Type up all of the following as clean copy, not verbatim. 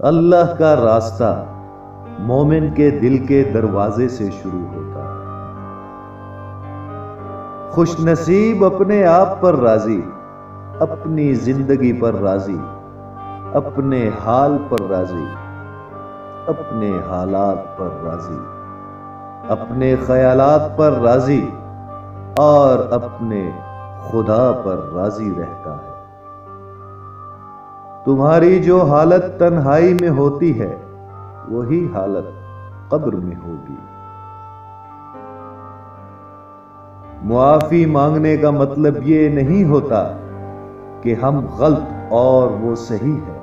اللہ کا راستہ مومن کے دل کے دروازے سے شروع ہوتا ہے۔ خوش نصیب اپنے آپ پر راضی، اپنی زندگی پر راضی، اپنے حال پر راضی، اپنے حالات پر راضی، اپنے خیالات پر راضی اور اپنے خدا پر راضی رہتا ہے۔ تمہاری جو حالت تنہائی میں ہوتی ہے وہی حالت قبر میں ہوگی۔ معافی مانگنے کا مطلب یہ نہیں ہوتا کہ ہم غلط اور وہ صحیح ہے،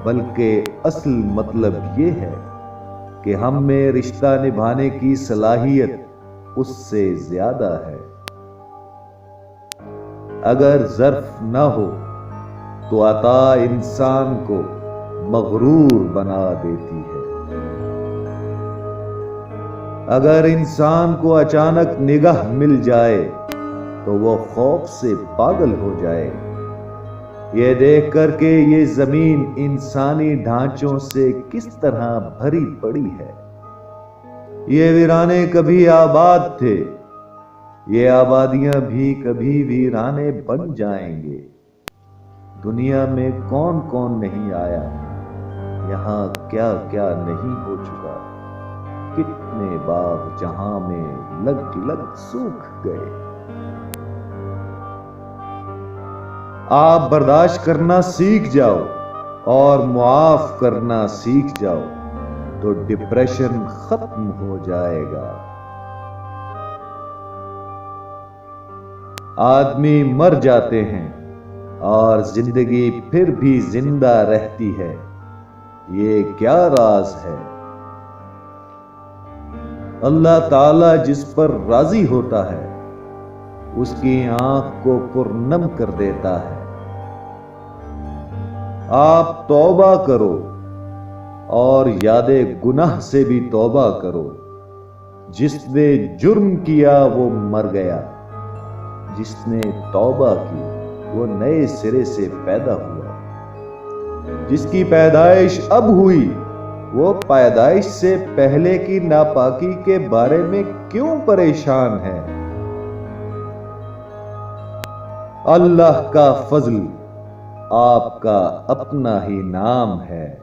بلکہ اصل مطلب یہ ہے کہ ہم میں رشتہ نبھانے کی صلاحیت اس سے زیادہ ہے۔ اگر ظرف نہ ہو تو عطا انسان کو مغرور بنا دیتی ہے۔ اگر انسان کو اچانک نگاہ مل جائے تو وہ خوف سے پاگل ہو جائے، یہ دیکھ کر کہ یہ زمین انسانی ڈھانچوں سے کس طرح بھری پڑی ہے۔ یہ ویرانے کبھی آباد تھے، یہ آبادیاں بھی کبھی ویرانے بن جائیں گے۔ دنیا میں کون کون نہیں آیا، یہاں کیا کیا نہیں ہو چکا، کتنے باغ جہاں میں لگ لگ سوکھ گئے۔ آپ برداشت کرنا سیکھ جاؤ اور معاف کرنا سیکھ جاؤ تو ڈپریشن ختم ہو جائے گا۔ آدمی مر جاتے ہیں اور زندگی پھر بھی زندہ رہتی ہے، یہ کیا راز ہے؟ اللہ تعالی جس پر راضی ہوتا ہے اس کی آنکھ کو پرنم کر دیتا ہے۔ آپ توبہ کرو اور یاد گناہ سے بھی توبہ کرو۔ جس نے جرم کیا وہ مر گیا، جس نے توبہ کی وہ نئے سرے سے پیدا ہوا۔ جس کی پیدائش اب ہوئی وہ پیدائش سے پہلے کی ناپاکی کے بارے میں کیوں پریشان ہے؟ اللہ کا فضل آپ کا اپنا ہی نام ہے۔